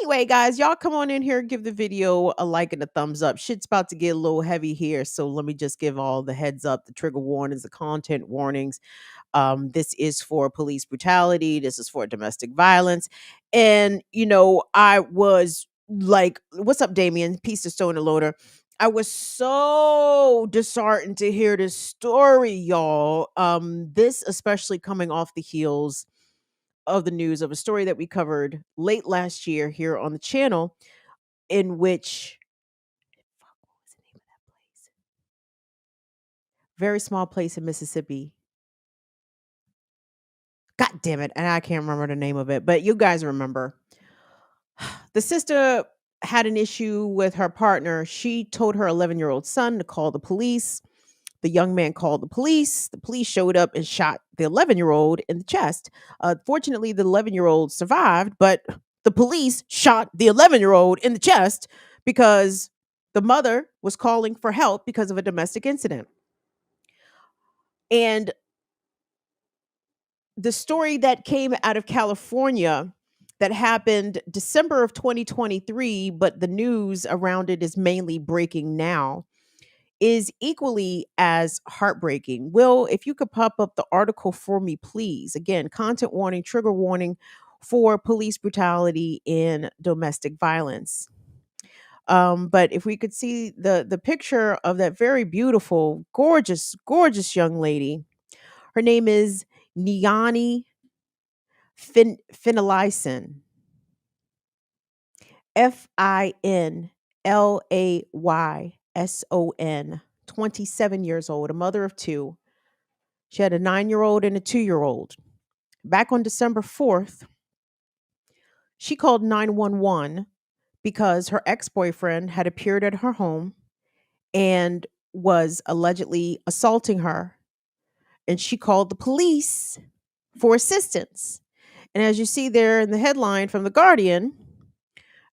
Anyway, guys, y'all come on in here, give the video a like and a thumbs up. Shit's about to get a little heavy here, so let me just give all the heads up, the trigger warnings, the content warnings. This is for police brutality. This is for domestic violence. And, I was like, what's up, Damien? Peace to Stone and Loader. I was so disheartened to hear this story, y'all. This especially coming off the heels of the news of a story that we covered late last year here on the channel, in which, fuck, what was the name of that place? Very small place in Mississippi. God damn it. And I can't remember the name of it, but you guys remember. The sister had an issue with her partner. She told her 11-year-old son to call the police. The young man called the police. The police showed up and shot the 11-year-old in the chest. Fortunately, the 11-year-old survived, but the police shot the 11-year-old in the chest because the mother was calling for help because of a domestic incident. And the story that came out of California that happened December of 2023, but the news around it is mainly breaking now, is equally as heartbreaking. Will, if you could pop up the article for me, please. Again, content warning, trigger warning for police brutality in domestic violence. But if we could see the picture of that very beautiful, gorgeous young lady. Her name is Niani Finlayson. Finlayson. 27 years old, a mother of two. She had a 9-year-old and a 2-year-old. Back on December 4th, she called 911 because her ex boyfriend had appeared at her home and was allegedly assaulting her. And she called the police for assistance. And as you see there in the headline from The Guardian,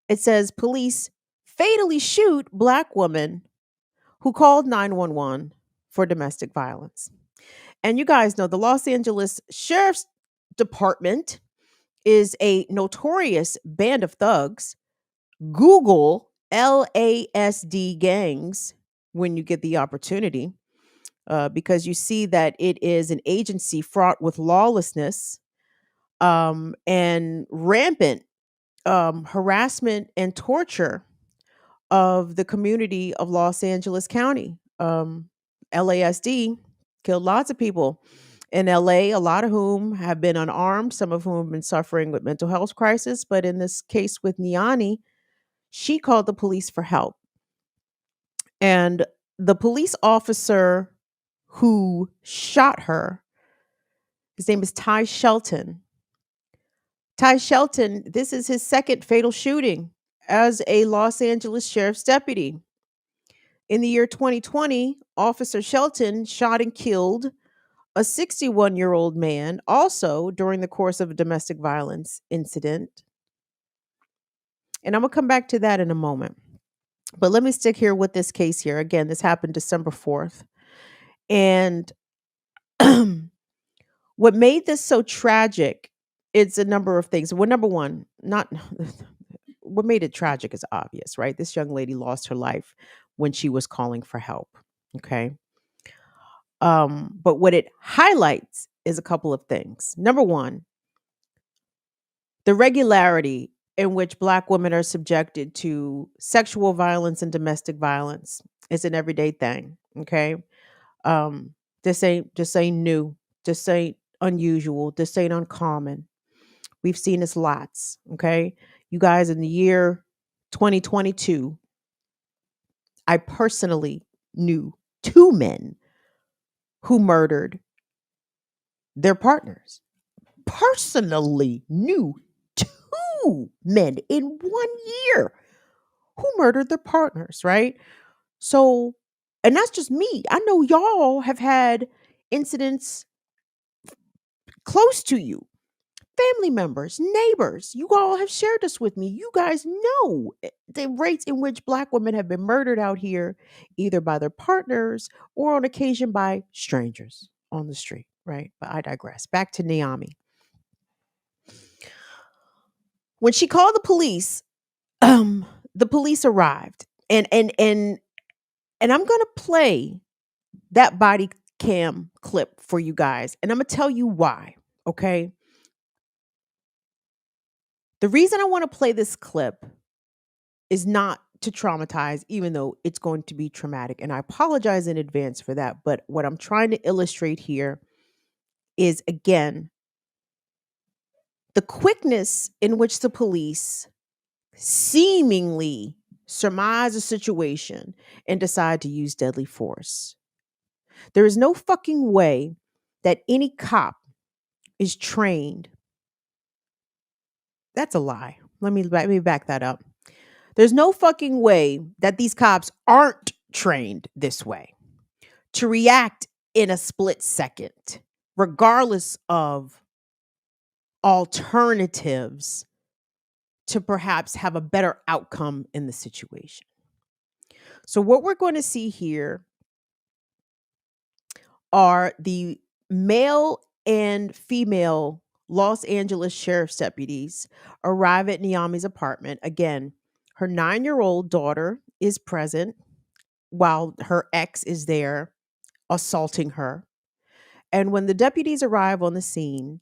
it says police fatally shoot Black woman who called 911 for domestic violence. And you guys know the Los Angeles Sheriff's Department is a notorious band of thugs. Google LASD gangs when you get the opportunity, because you see that it is an agency fraught with lawlessness and rampant harassment and torture of the community of Los Angeles County. LASD killed lots of people in LA, a lot of whom have been unarmed, some of whom have been suffering with mental health crisis. But in this case with Niani, she called the police for help. And the police officer who shot her, his name is Ty Shelton. Ty Shelton, this is his second fatal shooting as a Los Angeles sheriff's deputy. In the year 2020, Officer Shelton shot and killed a 61-year-old man also during the course of a domestic violence incident. And I'm going to come back to that in a moment. But let me stick here with this case here. Again, this happened December 4th. And what made this so tragic, it's a number of things. Well, number one, not what made it tragic is obvious, right? This young lady lost her life when she was calling for help. Okay. But what it highlights is a couple of things. Number one, the regularity in which Black women are subjected to sexual violence and domestic violence is an everyday thing. Okay. This ain't new. This ain't unusual. This ain't uncommon. We've seen this lots. Okay. You guys, in the year 2022, I personally knew 2 men who murdered their partners. Personally knew 2 men in 1 year who murdered their partners, right? So, and that's just me. I know y'all have had incidents close to you, family members, neighbors. You all have shared this with me. You guys know the rates in which Black women have been murdered out here, either by their partners or on occasion by strangers on the street, right? But I digress. Back to Niami. When she called the police, Um, the police arrived, and I'm gonna play that body cam clip for you guys, and I'm gonna tell you why. Okay, the reason I want to play this clip is not to traumatize, even though it's going to be traumatic, and I apologize in advance for that. But what I'm trying to illustrate here is again the quickness in which the police seemingly surmise a situation and decide to use deadly force. There is no fucking way that any cop is trained. That's a lie. Let me back that up. There's no fucking way that these cops aren't trained this way to react in a split second, regardless of alternatives to perhaps have a better outcome in the situation. So, what we're going to see here are the male and female Los Angeles sheriff's deputies arrive at Niami's apartment. Again, her 9-year-old daughter is present while her ex is there assaulting her. And when the deputies arrive on the scene,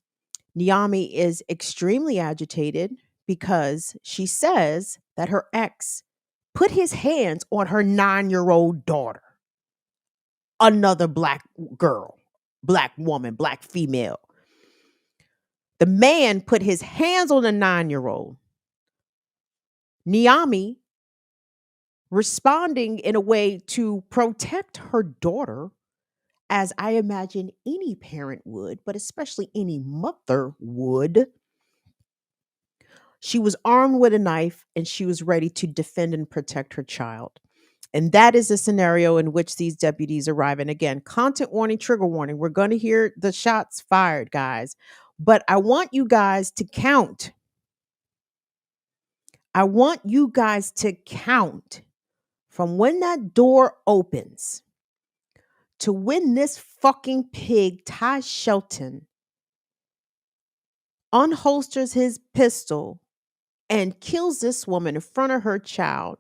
Niami is extremely agitated because she says that her ex put his hands on her 9-year-old daughter, another black girl, black woman, black female. The man put his hands on a 9-year-old. Niami, responding in a way to protect her daughter, as I imagine any parent would, but especially any mother would. She was armed with a knife and she was ready to defend and protect her child. And that is the scenario in which these deputies arrive. And again, content warning, trigger warning. We're going to hear the shots fired, guys. But I want you guys to count. I want you guys to count from when that door opens to when this fucking pig, Ty Shelton, unholsters his pistol and kills this woman in front of her child.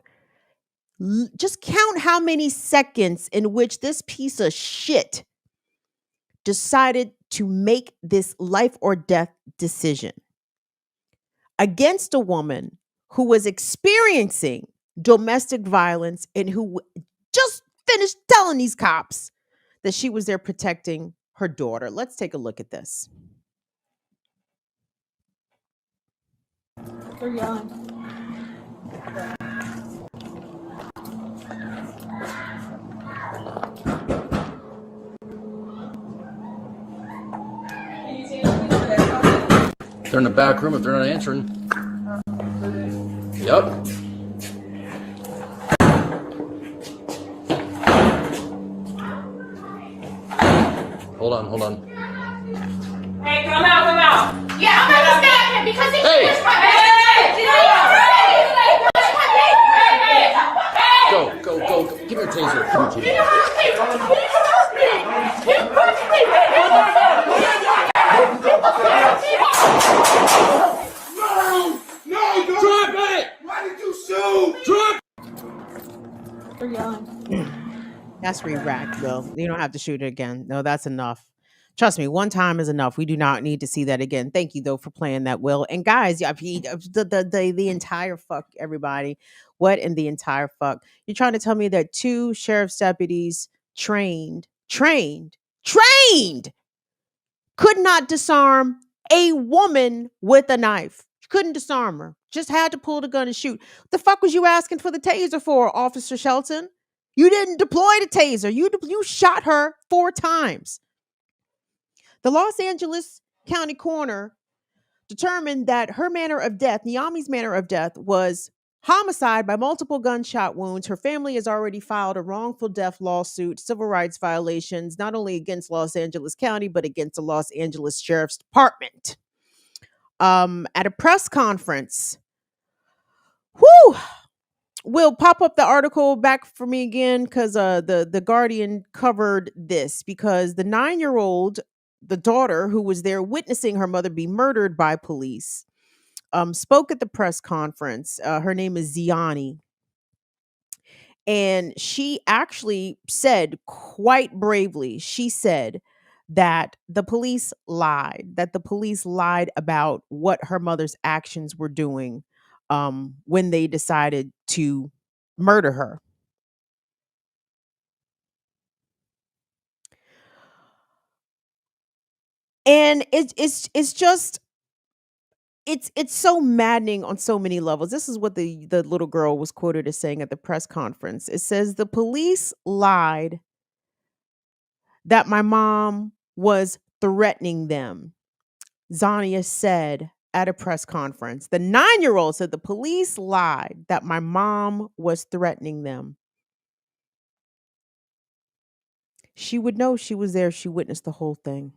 Just count how many seconds in which this piece of shit decided to make this life or death decision against a woman who was experiencing domestic violence and who just finished telling these cops that she was there protecting her daughter. Let's take a look at this. They're young. They're in the back room if they're not answering. Yep. Hold on. Hey, come out. Yeah, I'm gonna stop him because he is my Go. Give me your taser. No, don't. Drop it! Why did you shoot? Drop! They're young. That's re-racked, Will. You don't have to shoot it again. No, that's enough. Trust me, one time is enough. We do not need to see that again. Thank you, though, for playing that, Will. And guys, the entire fuck, everybody. What in the entire fuck? You're trying to tell me that 2 sheriff's deputies trained, could not disarm a woman with a knife. Couldn't disarm her. Just had to pull the gun and shoot. What the fuck was you asking for the taser for, Officer Shelton? You didn't deploy the taser. You shot her 4 times. The Los Angeles County coroner determined that her manner of death, Niami's manner of death, was homicide by multiple gunshot wounds. Her family has already filed a wrongful death lawsuit, civil rights violations, not only against Los Angeles County, but against the Los Angeles Sheriff's Department. At a press conference, we'll pop up the article back for me again because the Guardian covered this because the 9-year-old, the daughter who was there witnessing her mother be murdered by police, spoke at the press conference. Her name is Ziani. And she actually said quite bravely, she said that the police lied about what her mother's actions were doing when they decided to murder her. And it's just it's so maddening on so many levels. This is what the little girl was quoted as saying at the press conference. It says the police lied that my mom was threatening them. Zania said at a press conference. The 9-year-old said the police lied that my mom was threatening them. She would know, she was there. She witnessed the whole thing.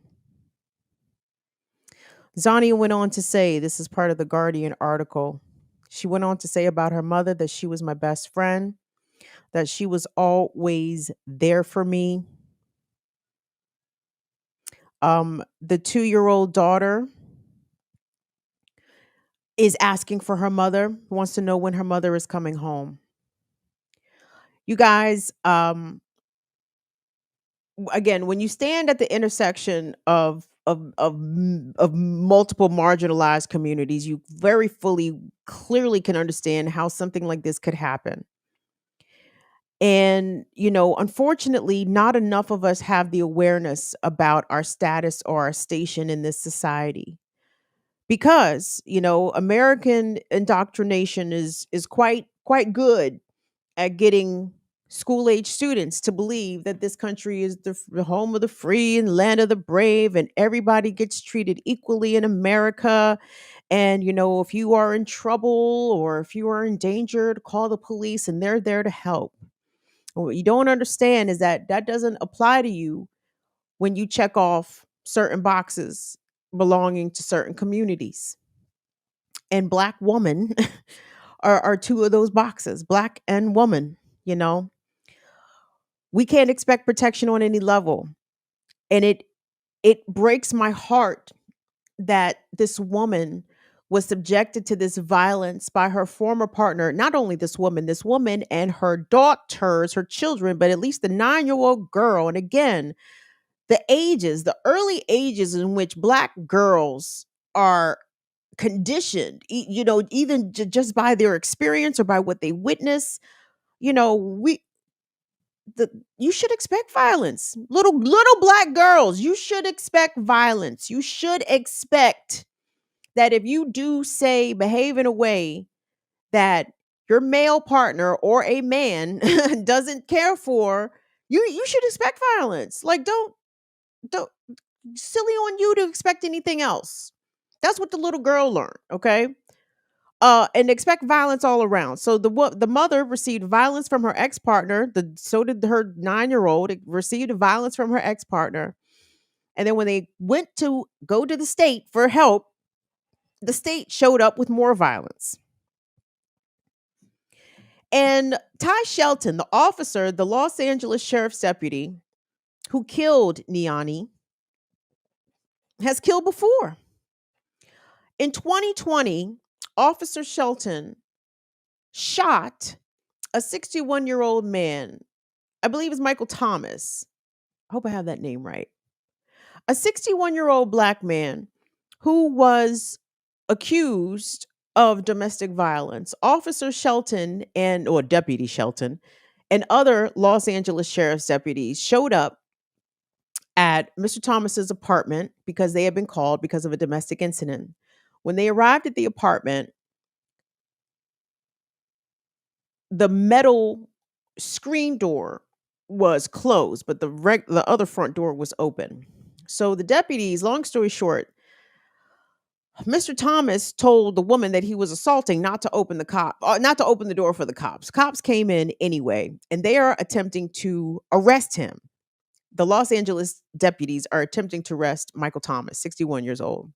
Zania went on to say, this is part of the Guardian article. She went on to say about her mother that she was my best friend, that she was always there for me. The 2-year-old daughter is asking for her mother, wants to know when her mother is coming home. You guys, again, when you stand at the intersection of multiple marginalized communities, you very fully clearly can understand how something like this could happen. And unfortunately, not enough of us have the awareness about our status or our station in this society, because American indoctrination is quite good at getting school age students to believe that this country is the home of the free and land of the brave, and everybody gets treated equally in America. And if you are in trouble or if you are in danger, to call the police and they're there to help. What you don't understand is that that doesn't apply to you when you check off certain boxes belonging to certain communities. And Black woman are two of those boxes, Black and woman. We can't expect protection on any level. And it breaks my heart that this woman was subjected to this violence by her former partner. Not only this woman and her daughters, her children, but at least the 9-year-old girl. And again, the early ages in which Black girls are conditioned, even just by their experience or by what they witness. We you should expect violence. Little Black girls, you should expect violence. You should expect that if you do say behave in a way that your male partner or a man doesn't care for, you should expect violence. Like don't silly on you to expect anything else. That's what the little girl learned, okay? And expect violence all around. So the mother received violence from her ex partner. So did her 9-year-old. Received violence from her ex partner. And then when they went to go to the state for help, the state showed up with more violence. And Ty Shelton, the officer, the Los Angeles sheriff's deputy who killed Niani, has killed before. In 2020, Officer Shelton shot a 61-year-old man. I believe it's Michael Thomas. I hope I have that name right. A 61-year-old Black man who was accused of domestic violence. Officer Shelton or Deputy Shelton and other Los Angeles sheriff's deputies showed up at Mr. Thomas's apartment because they had been called because of a domestic incident. When they arrived at the apartment, the metal screen door was closed, but the other front door was open. So the deputies, long story short, Mr. Thomas told the woman that he was assaulting not to open the door for the cops. Cops came in anyway, and they are attempting to arrest him. The Los Angeles deputies are attempting to arrest Michael Thomas, 61 years old.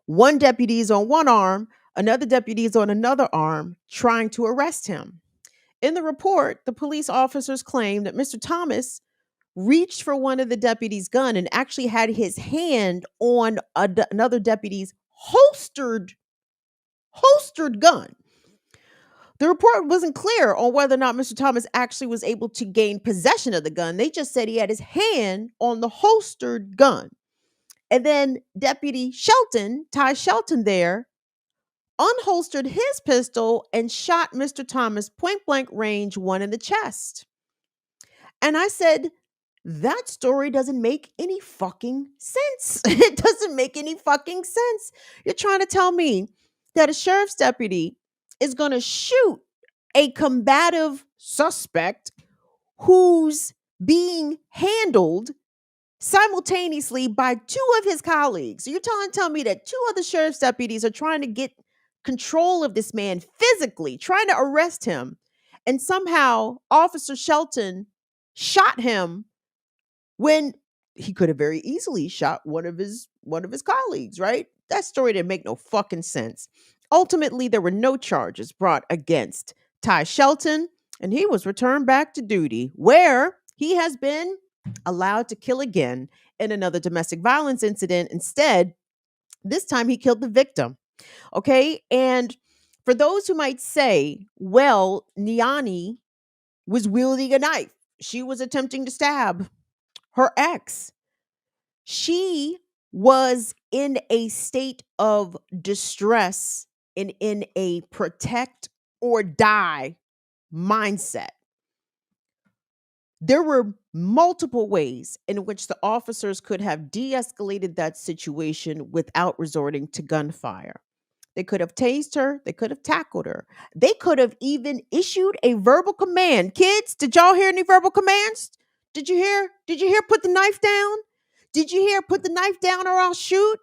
One deputy is on one arm, another deputy is on another arm, trying to arrest him. In the report, the police officers claim that Mr. Thomas reached for one of the deputy's gun and actually had his hand on another deputy's holstered holstered gun. The report wasn't clear on whether or not Mr. Thomas actually was able to gain possession of the gun. They just said he had his hand on the holstered gun. And then Deputy Shelton, Ty Shelton there, unholstered his pistol and shot Mr. Thomas point blank range, one in the chest. And I said, that story doesn't make any fucking sense. It doesn't make any fucking sense. You're trying to tell me that a sheriff's deputy is going to shoot a combative suspect who's being handled simultaneously by two of his colleagues. So you're telling me that two other sheriff's deputies are trying to get control of this man physically, trying to arrest him, and somehow Officer Shelton shot him when he could have very easily shot one of his colleagues, right? That story didn't make no fucking sense. Ultimately, there were no charges brought against Ty Shelton, and he was returned back to duty, where he has been allowed to kill again in another domestic violence incident. Instead, this time he killed the victim. Okay. And for those who might say, well, Niani was wielding a knife, she was attempting to stab her ex. She was in a state of distress and in a protect or die mindset. There were multiple ways in which the officers could have de escalated that situation without resorting to gunfire. They could have tased her. They could have tackled her. They could have even issued a verbal command. Kids, did y'all hear any verbal commands? Did you hear? Did you hear put the knife down? Did you hear put the knife down or I'll shoot?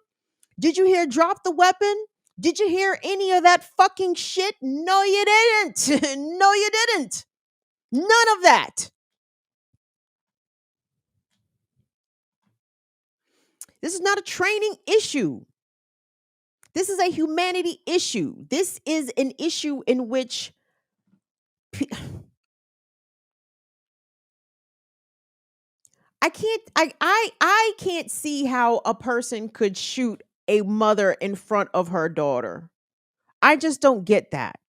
Did you hear drop the weapon? Did you hear any of that fucking shit? No, you didn't. No, you didn't. None of that. This is not a training issue. This is a humanity issue. This is an issue in which I can't see how a person could shoot a mother in front of her daughter. I just don't get that.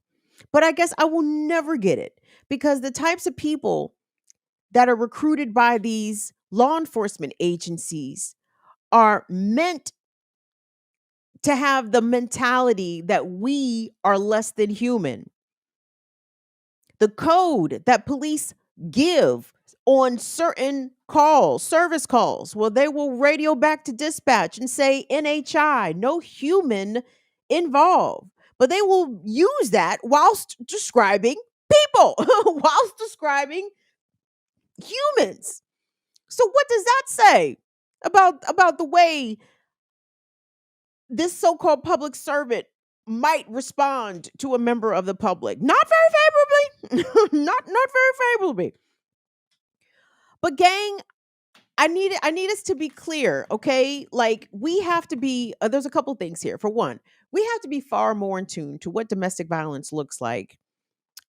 But I guess I will never get it, because the types of people that are recruited by these law enforcement agencies are meant to have the mentality that we are less than human. The code that police give on certain calls, service calls, well, they will radio back to dispatch and say NHI, no human involved. But they will use that whilst describing people, whilst describing humans. So what does that say about the way this so-called public servant might respond to a member of the public? Not very favorably. not very favorably. But gang, I need us to be clear, okay? Like, we have to be there's a couple things here. For one, we have to be far more in tune to what domestic violence looks like,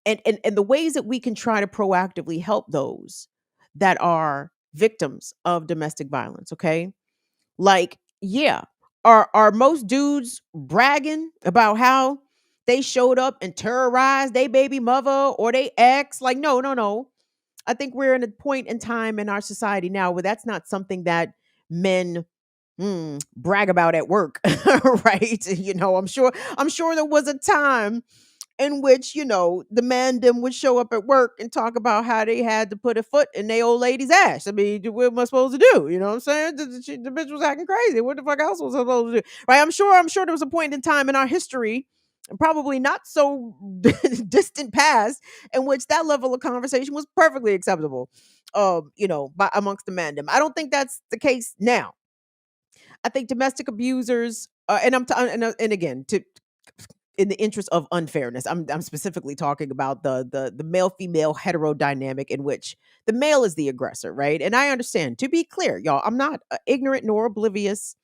and the ways that we can try to proactively help those that are victims of domestic violence, okay? Like, yeah, are most dudes bragging about how they showed up and terrorized their baby mother or they ex? Like, no. I think we're in a point in time in our society now where that's not something that men brag about at work, right? I'm sure there was a time in which, the man them would show up at work and talk about how they had to put a foot in their old lady's ass. I mean, what am I supposed to do? You know what I'm saying? The bitch was acting crazy. What the fuck else was I supposed to do? Right? I'm sure there was a point in time in our history, and probably not so distant past, in which that level of conversation was perfectly acceptable, by amongst the mandem. I don't think that's the case now. I think domestic abusers, and again, to in the interest of unfairness, I'm specifically talking about the male female hetero dynamic in which the male is the aggressor, right? And I understand. To be clear, y'all, I'm not ignorant nor oblivious,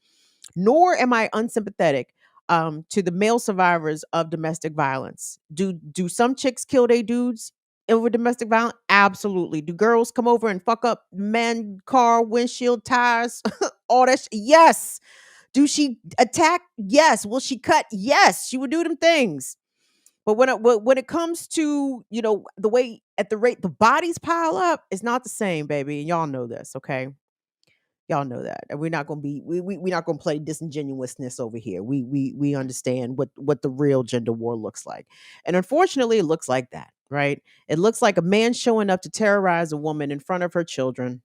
nor am I unsympathetic to the male survivors of domestic violence. Do some chicks kill their dudes over domestic violence? Absolutely. Do girls come over and fuck up men, car, windshield, tires, all that? Yes. Do she attack? Yes. Will she cut? Yes. She would do them things. But when it comes to, the way at the rate the bodies pile up, it's not the same, baby. And y'all know this, okay? Y'all know that. And we're not gonna be we're not gonna play disingenuousness over here. We understand what the real gender war looks like. And unfortunately, it looks like that, right? It looks like a man showing up to terrorize a woman in front of her children,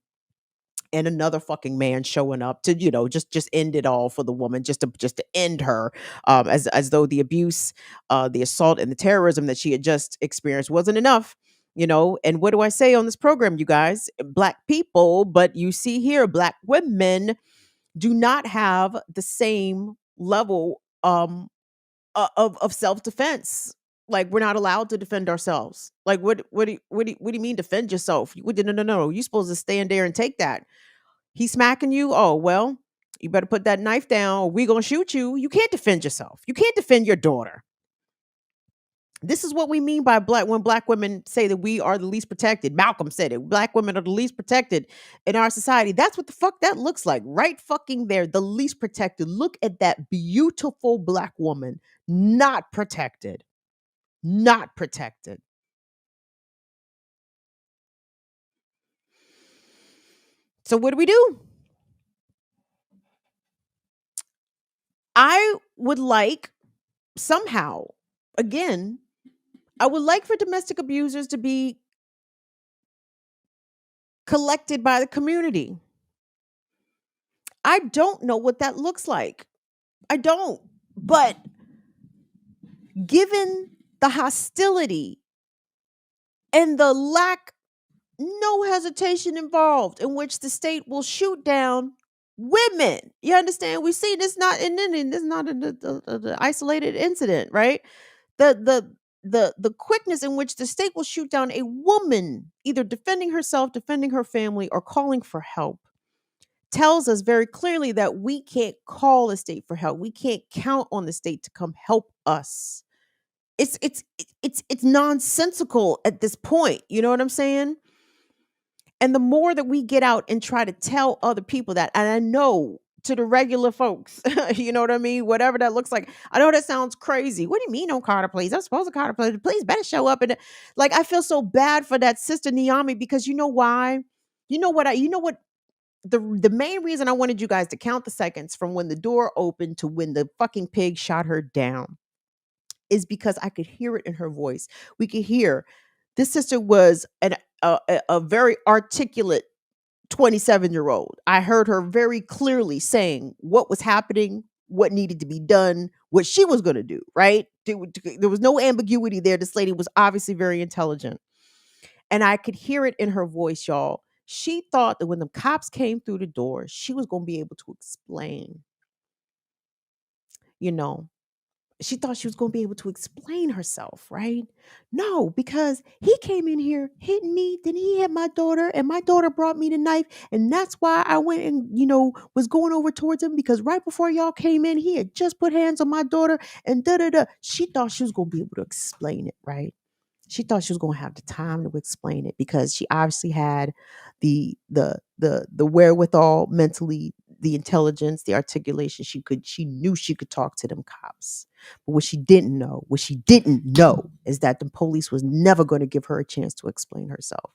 and another fucking man showing up to, just end it all for the woman, just to end her, as though the abuse, the assault, and the terrorism that she had just experienced wasn't enough. And what do I say on this program, you guys? Black people, but you see here, black women do not have the same level, of self-defense. Like, we're not allowed to defend ourselves. Like, what do you mean defend yourself? No, you're supposed to stand there and take that. He's smacking you. Oh, well, you better put that knife down or we gonna shoot you. You can't defend yourself. You can't defend your daughter. This is what we mean by when black women say that we are the least protected. Malcolm said it. Black women are the least protected in our society. That's what the fuck that looks like. Right fucking there. The least protected. Look at that beautiful black woman. Not protected. Not protected. So what do we do? I would like somehow, again, I would like for domestic abusers to be collected by the community. I don't know what that looks like. I don't. But given the hostility and the lack, no hesitation involved, in which the state will shoot down women. You understand? We see this not this is not an isolated incident, right? The quickness in which the state will shoot down a woman, either defending herself, defending her family, or calling for help, tells us very clearly that we can't call the state for help. We can't count on the state to come help us. It's nonsensical at this point. You know what I'm saying? And the more that we get out and try to tell other people that, and I know to the regular folks, you know what I mean? Whatever that looks like. I know that sounds crazy. What do you mean, don't call the police? I'm supposed to call the police. The police better show up. And like, I feel so bad for that sister Niani, because you know why? You know what? The main reason I wanted you guys to count the seconds from when the door opened to when the fucking pig shot her down is because I could hear it in her voice. We could hear this sister was a very articulate 27-year-old. I heard her very clearly saying what was happening, what needed to be done, what she was going to do, right? There was no ambiguity there. This lady was obviously very intelligent. And I could hear it in her voice, y'all. She thought that when the cops came through the door, she was going to be able to explain, you know, she thought she was going to be able to explain herself, right? No, because he came in here, hit me, then he hit my daughter, and my daughter brought me the knife. And that's why I went and, was going over towards him, because right before y'all came in, he had just put hands on my daughter and da da da. She thought she was going to be able to explain it, right? She thought she was going to have the time to explain it, because she obviously had the wherewithal mentally, the intelligence, the articulation. She knew she could talk to them cops. But what she didn't know is that the police was never going to give her a chance to explain herself.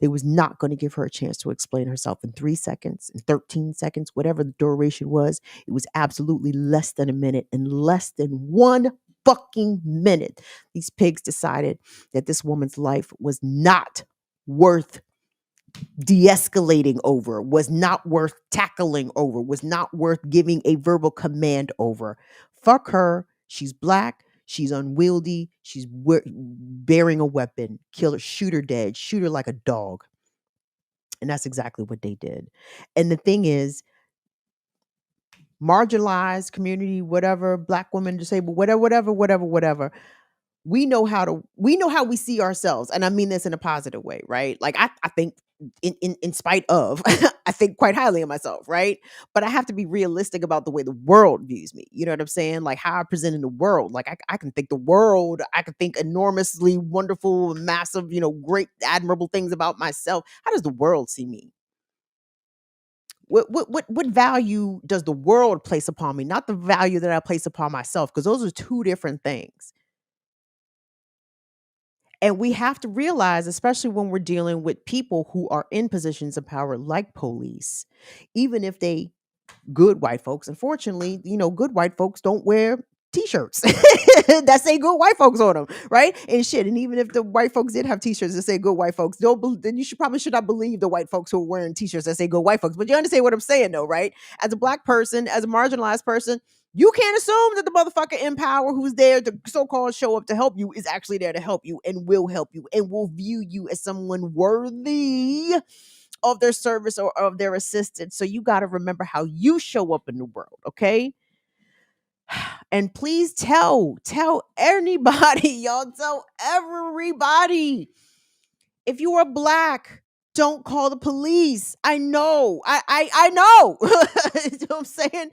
They was not going to give her a chance to explain herself in 3 seconds, in 13 seconds, whatever the duration was. It was absolutely less than a minute. In less than 1 fucking minute, these pigs decided that this woman's life was not worth de-escalating over, was not worth tackling over, was not worth giving a verbal command over. Fuck her. She's black. She's unwieldy. She's bearing a weapon. Kill her, shoot her dead, shoot her like a dog. And that's exactly what they did. And the thing is, marginalized community, whatever, black women, disabled, whatever. We know how we see ourselves. And I mean this in a positive way, right? Like I think in spite of, I think quite highly of myself, right? But I have to be realistic about the way the world views me. You know what I'm saying? Like how I present in the world. Like I can think I can think enormously wonderful, massive, great, admirable things about myself. How does the world see me? What value does the world place upon me, not the value that I place upon myself, because those are two different things. And we have to realize, especially when we're dealing with people who are in positions of power like police, even if they good white folks, unfortunately, good white folks don't wear t-shirts that say good white folks on them, right? And shit. And even if the white folks did have t-shirts that say good white folks, then you should not believe the white folks who are wearing t-shirts that say good white folks. But you understand what I'm saying though, right? As a black person, as a marginalized person, you can't assume that the motherfucker in power who's there to so-called show up to help you is actually there to help you and will view you as someone worthy of their service or of their assistance. So you got to remember how you show up in the world, okay? And please tell anybody, y'all, tell everybody. If you are black, don't call the police. I know. I know. You know what I'm saying?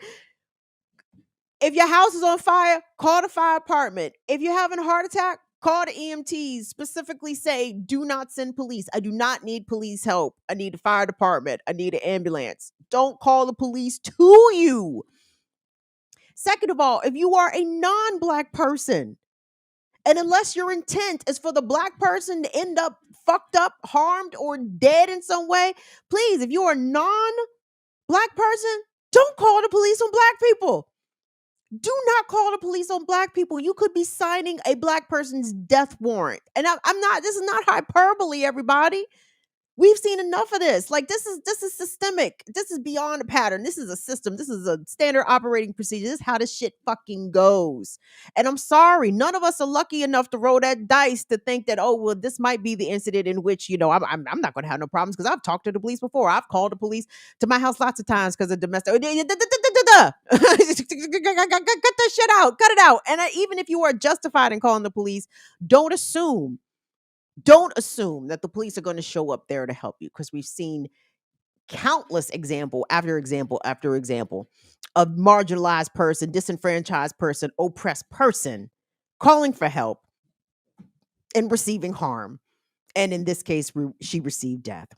If your house is on fire, call the fire department. If you're having a heart attack, call the EMTs. Specifically say, do not send police. I do not need police help. I need the fire department. I need an ambulance. Don't call the police to you. Second of all, if you are a non-black person, and unless your intent is for the black person to end up fucked up, harmed, or dead in some way, please, if you are a non-black person, don't call the police on black people. Do not call the police on black people. You could be signing a black person's death warrant. And this is not hyperbole, everybody. We've seen enough of this. Like, this is systemic. This is beyond a pattern. This is a system. This is a standard operating procedure. This is how this shit fucking goes. And I'm sorry, none of us are lucky enough to roll that dice to think that, oh, well, this might be the incident in which, I'm not going to have no problems because I've talked to the police before. I've called the police to my house lots of times because of domestic. Cut this shit out. Cut it out. And even if you are justified in calling the police, don't assume that the police are going to show up there to help you, because we've seen countless example after example after example of marginalized person, disenfranchised person, oppressed person calling for help and receiving harm. And in this case, she received death.